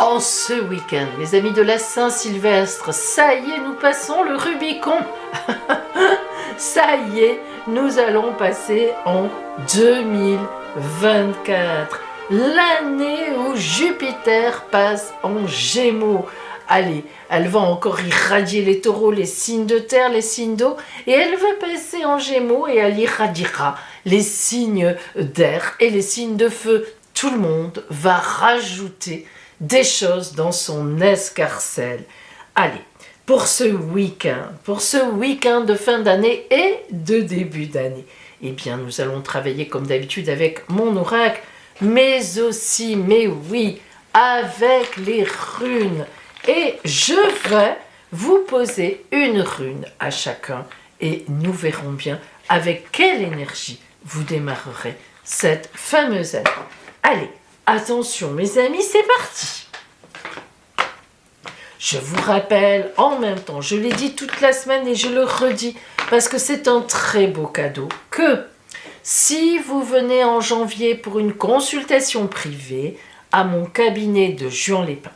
En ce week-end, mes amis de la Saint-Sylvestre, ça y est, nous passons le Rubicon. Ça y est, nous allons passer en 2024, l'année où Jupiter passe en Gémeaux. Allez, elle va encore irradier les taureaux, les signes de terre, les signes d'eau, et elle va passer en Gémeaux et elle irradiera les signes d'air et les signes de feu. Tout le monde va rajouter des choses dans son escarcelle. Allez, pour ce week-end de fin d'année et de début d'année, eh bien, nous allons travailler comme d'habitude avec mon oracle, mais aussi, mais oui, avec les runes. Et je vais vous poser une rune à chacun et nous verrons bien avec quelle énergie vous démarrerez cette fameuse année. Allez, attention mes amis, c'est parti. Je vous rappelle en même temps, je l'ai dit toute la semaine et je le redis parce que c'est un très beau cadeau, que si vous venez en janvier pour une consultation privée à mon cabinet de Juan Lépin,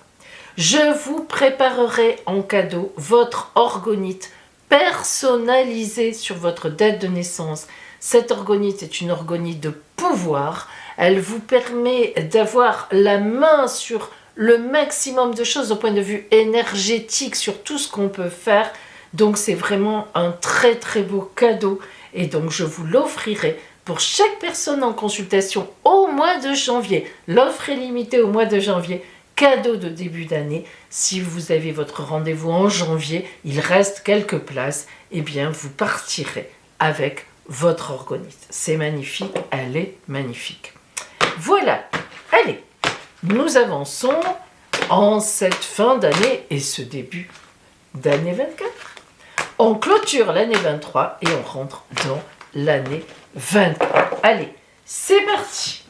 je vous préparerai en cadeau votre orgonite personnalisée sur votre date de naissance. Cette orgonite est une orgonite de pouvoir. Elle vous permet d'avoir la main sur le maximum de choses au point de vue énergétique, sur tout ce qu'on peut faire. Donc c'est vraiment un très très beau cadeau. Et donc je vous l'offrirai pour chaque personne en consultation au mois de janvier. L'offre est limitée au mois de janvier. Cadeau de début d'année. Si vous avez votre rendez-vous en janvier, il reste quelques places, eh bien vous partirez avec votre orgonite. C'est magnifique, elle est magnifique. Voilà, allez, nous avançons en cette fin d'année et ce début d'année 24. On clôture l'année 23 et on rentre dans l'année 24. Allez, c'est parti.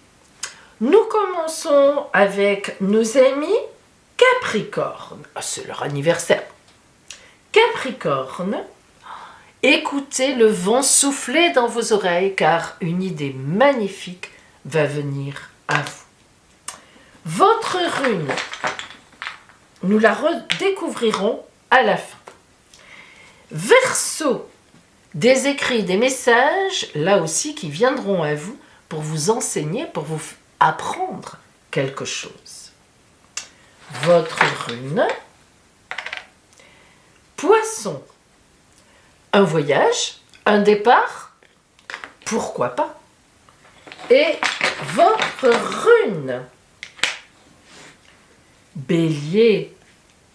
Nous commençons avec nos amis Capricorne. C'est leur anniversaire. Capricorne, écoutez le vent souffler dans vos oreilles car une idée magnifique va venir à vous. Votre rune, nous la redécouvrirons à la fin. Verseau, des écrits, des messages, là aussi qui viendront à vous pour vous enseigner, pour vous apprendre quelque chose. Votre rune. Poisson, un voyage, un départ, pourquoi pas. Et votre rune. Bélier,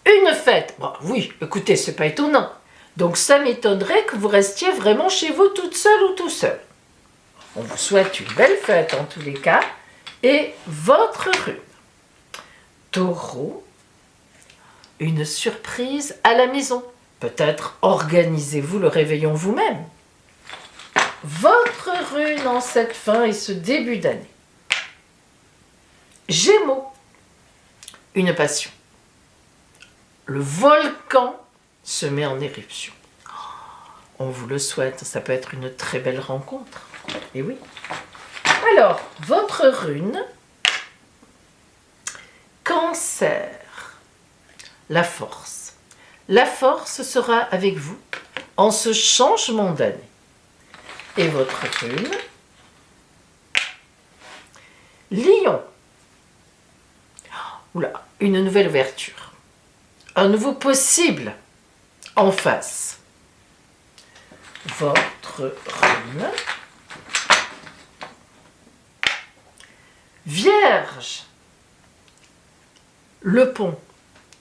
une fête. Bon, oui, écoutez, c'est pas étonnant. Donc ça m'étonnerait que vous restiez vraiment chez vous toute seule ou tout seul. On vous souhaite une belle fête en tous les cas. Et votre rune. Taureau, une surprise à la maison. Peut-être organisez-vous le réveillon vous-même. Votre rune en cette fin et ce début d'année. Gémeaux, une passion. Le volcan se met en éruption. On vous le souhaite, ça peut être une très belle rencontre. Et oui. Alors, votre rune, Cancer, la force. La force sera avec vous en ce changement d'année. Et votre rune, Lion. Oula, une nouvelle ouverture. Un nouveau possible en face. Votre rune, Vierge. Le pont.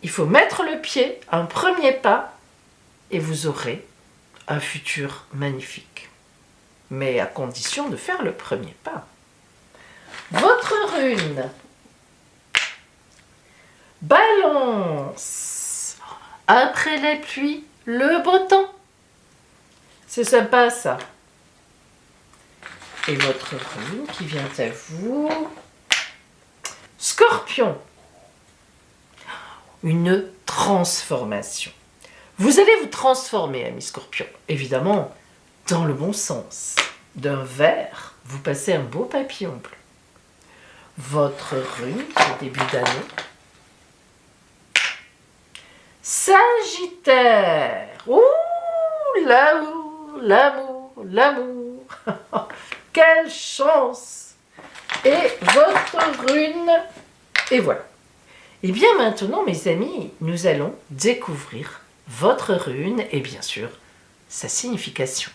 Il faut mettre le pied, un premier pas, et vous aurez un futur magnifique. Mais à condition de faire le premier pas. Votre rune. Balance. Après la pluie, le beau temps. C'est sympa ça. Et votre rune qui vient à vous. Scorpion. Une transformation. Vous allez vous transformer, ami Scorpion. Évidemment, dans le bon sens. D'un vert, vous passez un beau papillon bleu. Votre rune, au début d'année. Sagittaire. Ouh, l'amour, l'amour, l'amour. Quelle chance. Et votre rune. Et voilà. Et bien maintenant, mes amis, nous allons découvrir votre rune et bien sûr, sa signification.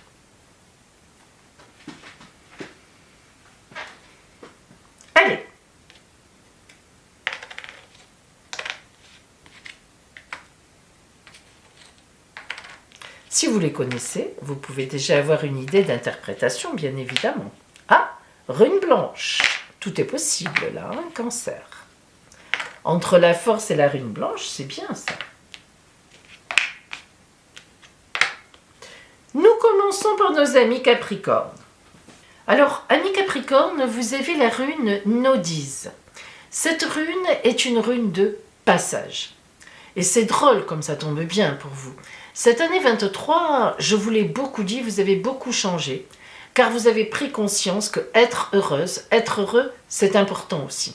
Allez. Si vous les connaissez, vous pouvez déjà avoir une idée d'interprétation, bien évidemment. Ah, rune blanche. Tout est possible là, un Cancer. Entre la force et la rune blanche, c'est bien ça. Nous commençons par nos amis Capricorne. Alors, amis Capricorne, vous avez la rune Nodise. Cette rune est une rune de passage. Et c'est drôle comme ça tombe bien pour vous. Cette année 23, je vous l'ai beaucoup dit, vous avez beaucoup changé, car vous avez pris conscience que être heureuse, être heureux, c'est important aussi.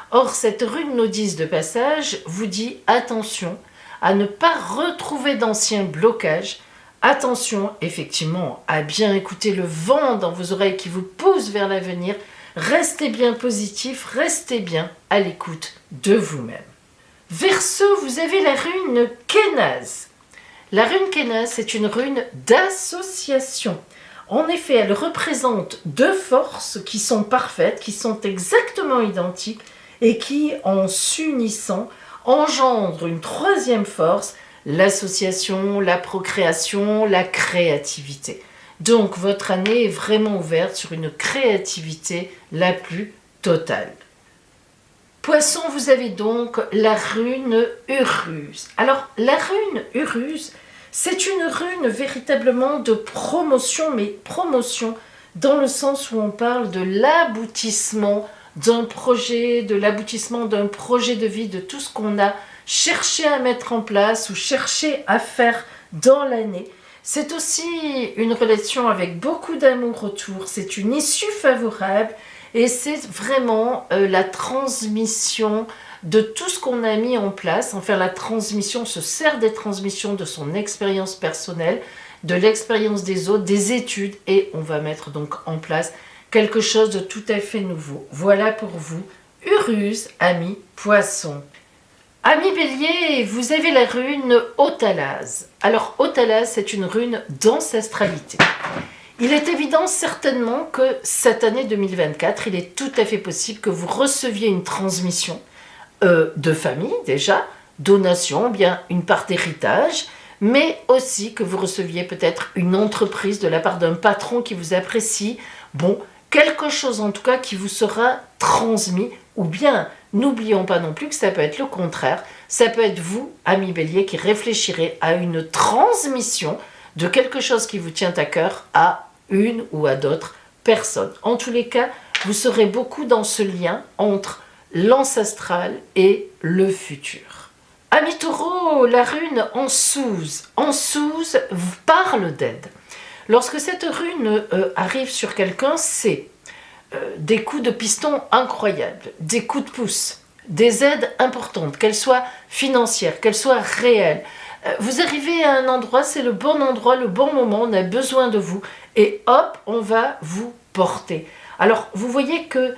Or, cette rune Nodise de passage vous dit attention à ne pas retrouver d'anciens blocages. Attention, effectivement, à bien écouter le vent dans vos oreilles qui vous pousse vers l'avenir. Restez bien positif, restez bien à l'écoute de vous-même. Verseau, vous avez la rune Kénaz. La rune Kénaz, c'est une rune d'association. En effet, elle représente deux forces qui sont parfaites, qui sont exactement identiques et qui, en s'unissant, engendrent une troisième force, l'association, la procréation, la créativité. Donc, votre année est vraiment ouverte sur une créativité la plus totale. Poisson, vous avez donc la rune Uruse. Alors, la rune Uruse, c'est une rune véritablement de promotion, mais promotion dans le sens où on parle de l'aboutissement d'un projet, de l'aboutissement d'un projet de vie, de tout ce qu'on a cherché à mettre en place ou cherché à faire dans l'année. C'est aussi une relation avec beaucoup d'amour autour, c'est une issue favorable et c'est vraiment la transmission de tout ce qu'on a mis en place. Enfin, la transmission se sert des transmissions de son expérience personnelle, de l'expérience des autres, des études et on va mettre donc en place quelque chose de tout à fait nouveau. Voilà pour vous, Uruse, ami Poisson. Ami Bélier, vous avez la rune Otalase. Alors, Otalase, c'est une rune d'ancestralité. Il est évident certainement que cette année 2024, il est tout à fait possible que vous receviez une transmission de famille déjà, donation, bien une part d'héritage, mais aussi que vous receviez peut-être une entreprise de la part d'un patron qui vous apprécie. Bon, quelque chose en tout cas qui vous sera transmis, ou bien n'oublions pas non plus que ça peut être le contraire, ça peut être vous, ami Bélier, qui réfléchirez à une transmission de quelque chose qui vous tient à cœur à une ou à d'autres personnes. En tous les cas, vous serez beaucoup dans ce lien entre l'ancestral et le futur. Ami Taureau, la rune Ansouze. Ansouze parle d'aide. Lorsque cette rune arrive sur quelqu'un, c'est des coups de piston incroyables, des coups de pouce, des aides importantes, qu'elles soient financières, qu'elles soient réelles. Vous arrivez à un endroit, c'est le bon endroit, le bon moment, on a besoin de vous et hop, on va vous porter. Alors, vous voyez que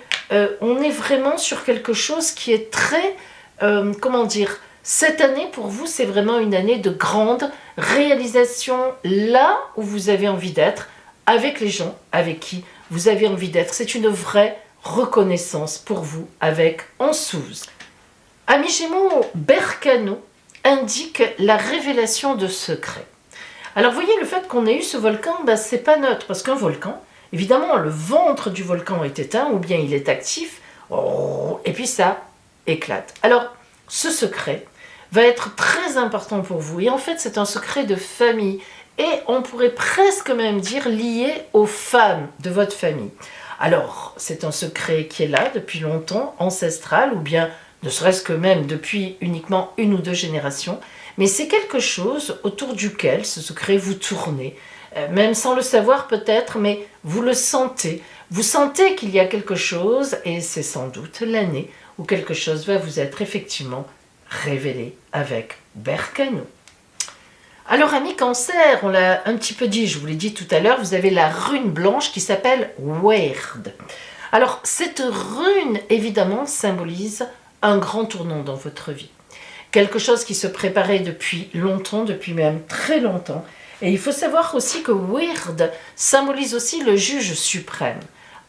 on est vraiment sur quelque chose qui est très, comment dire, cette année pour vous, c'est vraiment une année de grande réalisation là où vous avez envie d'être, avec les gens avec qui vous avez envie d'être. C'est une vraie reconnaissance pour vous avec Ansouze. Amis Gémeaux, Bercano indique la révélation de secrets. Alors vous voyez, le fait qu'on ait eu ce volcan, c'est pas neutre, parce qu'un volcan, évidemment, le ventre du volcan est éteint, ou bien il est actif, et puis ça éclate. Alors, ce secret va être très important pour vous, et en fait, c'est un secret de famille, et on pourrait presque même dire lié aux femmes de votre famille. Alors, c'est un secret qui est là depuis longtemps, ancestral, ou bien ne serait-ce que même depuis uniquement une ou deux générations, mais c'est quelque chose autour duquel ce secret vous tournez, même sans le savoir peut-être, mais vous le sentez. Vous sentez qu'il y a quelque chose, et c'est sans doute l'année où quelque chose va vous être effectivement révélé avec Bercano. Alors, amis Cancer, on l'a un petit peu dit, je vous l'ai dit tout à l'heure, vous avez la rune blanche qui s'appelle Weird. Alors, cette rune, évidemment, symbolise un grand tournant dans votre vie. Quelque chose qui se préparait depuis longtemps, depuis même très longtemps. Et il faut savoir aussi que Weird symbolise aussi le juge suprême.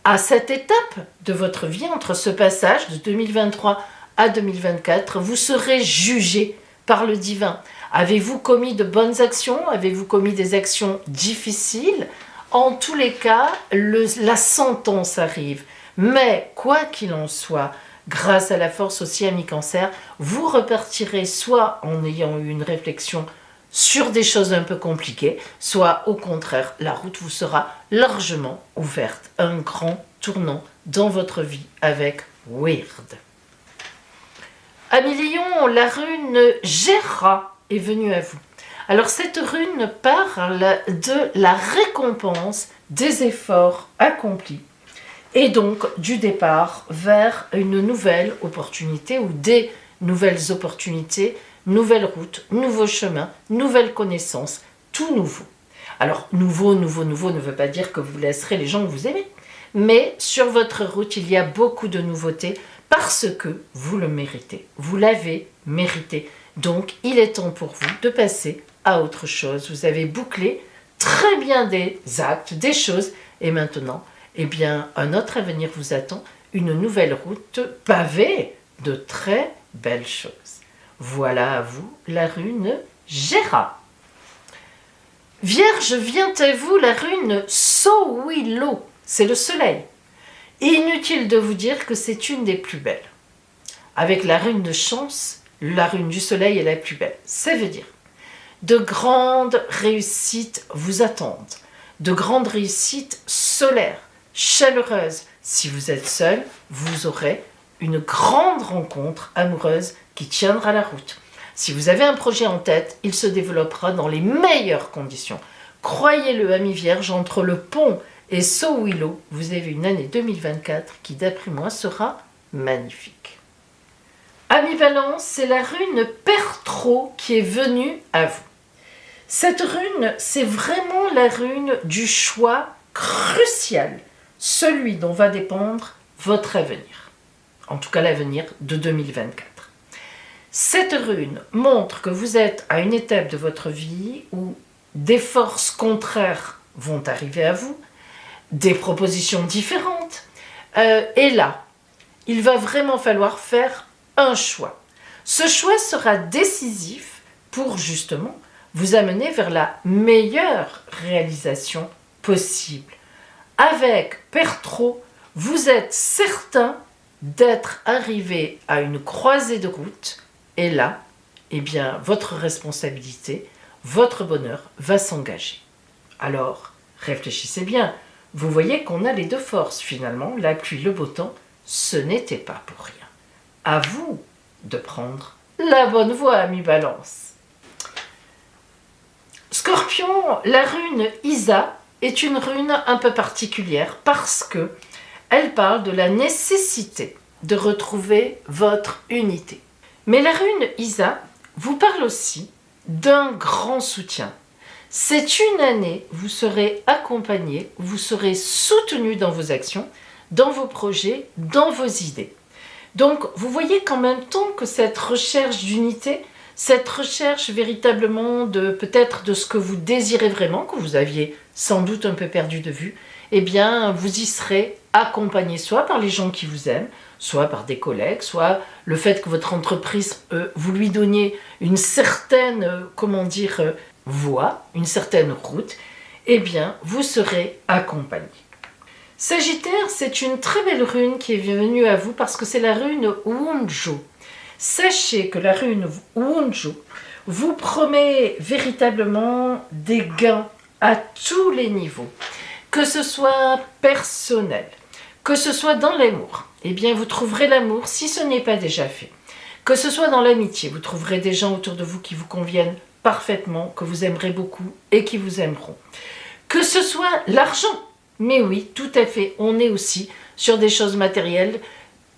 À cette étape de votre vie, entre ce passage de 2023 à 2024, vous serez jugé par le divin. Avez-vous commis de bonnes actions? Avez-vous commis des actions difficiles? En tous les cas, la sentence arrive. Mais quoi qu'il en soit, grâce à la force aussi, amis Cancer, vous repartirez soit en ayant eu une réflexion sur des choses un peu compliquées, soit au contraire, la route vous sera largement ouverte. Un grand tournant dans votre vie avec Weird. Amis Lion, la rune Gera est venue à vous. Alors cette rune parle de la récompense des efforts accomplis et donc du départ vers une nouvelle opportunité ou des nouvelles opportunités, nouvelles routes, nouveaux chemins, nouvelles connaissances, tout nouveau. Alors nouveau ne veut pas dire que vous laisserez les gens que vous aimez, mais sur votre route il y a beaucoup de nouveautés parce que vous le méritez, vous l'avez mérité. Donc il est temps pour vous de passer à autre chose. Vous avez bouclé très bien des actes, des choses, et maintenant, eh bien, un autre avenir vous attend, une nouvelle route pavée de très belles choses. Voilà à vous la rune Gera. Vierge, vient à vous la rune Sowilo, c'est le soleil. Inutile de vous dire que c'est une des plus belles. Avec la rune de chance, la rune du soleil est la plus belle. Ça veut dire de grandes réussites vous attendent, de grandes réussites solaires, chaleureuses. Si vous êtes seul, vous aurez une grande rencontre amoureuse qui tiendra la route. Si vous avez un projet en tête, il se développera dans les meilleures conditions. Croyez-le, amis vierges, entre le pont et Sowilo, vous avez une année 2024 qui, d'après moi, sera magnifique. Amis Balance, c'est la rune Pertro qui est venue à vous. Cette rune, c'est vraiment la rune du choix crucial, celui dont va dépendre votre avenir, en tout cas l'avenir de 2024. Cette rune montre que vous êtes à une étape de votre vie où des forces contraires vont arriver à vous, des propositions différentes, et là, il va vraiment falloir faire un choix. Ce choix sera décisif pour justement vous amener vers la meilleure réalisation possible. Avec Pertro, vous êtes certain d'être arrivé à une croisée de route et là, eh bien, votre responsabilité, votre bonheur va s'engager. Alors, réfléchissez bien. Vous voyez qu'on a les deux forces finalement, la pluie, le beau temps, ce n'était pas pour rien. À vous de prendre la bonne voie, amis Balance. Scorpion, la rune Isa est une rune un peu particulière parce que elle parle de la nécessité de retrouver votre unité. Mais la rune Isa vous parle aussi d'un grand soutien. C'est une année, vous serez accompagné, vous serez soutenu dans vos actions, dans vos projets, dans vos idées. Donc, vous voyez qu'en même temps que cette recherche d'unité, cette recherche véritablement de peut-être de ce que vous désirez vraiment, que vous aviez sans doute un peu perdu de vue, eh bien, vous y serez accompagné soit par les gens qui vous aiment, soit par des collègues, soit le fait que votre entreprise, vous lui donniez une certaine, voie, une certaine route, eh bien, vous serez accompagné. Sagittaire, c'est une très belle rune qui est venue à vous parce que c'est la rune Wunjo. Sachez que la rune Wunjo vous promet véritablement des gains à tous les niveaux, que ce soit personnel, que ce soit dans l'amour. Eh bien, vous trouverez l'amour si ce n'est pas déjà fait. Que ce soit dans l'amitié, vous trouverez des gens autour de vous qui vous conviennent parfaitement, que vous aimerez beaucoup et qui vous aimeront. Que ce soit l'argent, mais oui, tout à fait, on est aussi sur des choses matérielles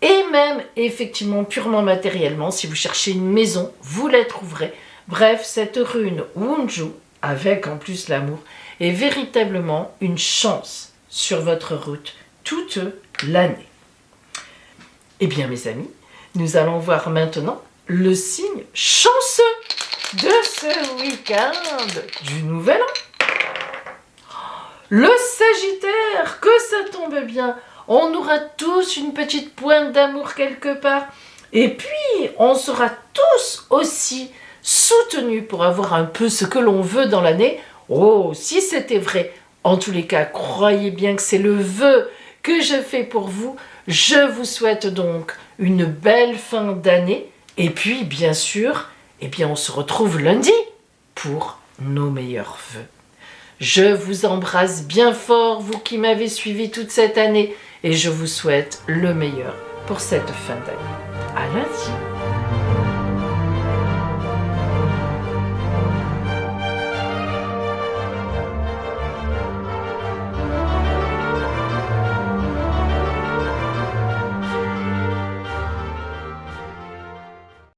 et même effectivement purement matériellement, si vous cherchez une maison, vous la trouverez Bref, cette rune Wunju, avec en plus l'amour, est véritablement une chance sur votre route toute l'année. Eh bien mes amis, nous allons voir maintenant le signe chanceux de ce week-end du Nouvel An. Le Sagittaire, que ça tombe bien, on aura tous une petite pointe d'amour quelque part. Et puis, on sera tous aussi soutenus pour avoir un peu ce que l'on veut dans l'année. Oh, si c'était vrai, en tous les cas, croyez bien que c'est le vœu que je fais pour vous. Je vous souhaite donc une belle fin d'année. Et puis, bien sûr, on se retrouve lundi pour nos meilleurs vœux. Je vous embrasse bien fort, vous qui m'avez suivi toute cette année, et je vous souhaite le meilleur pour cette fin d'année. À lundi.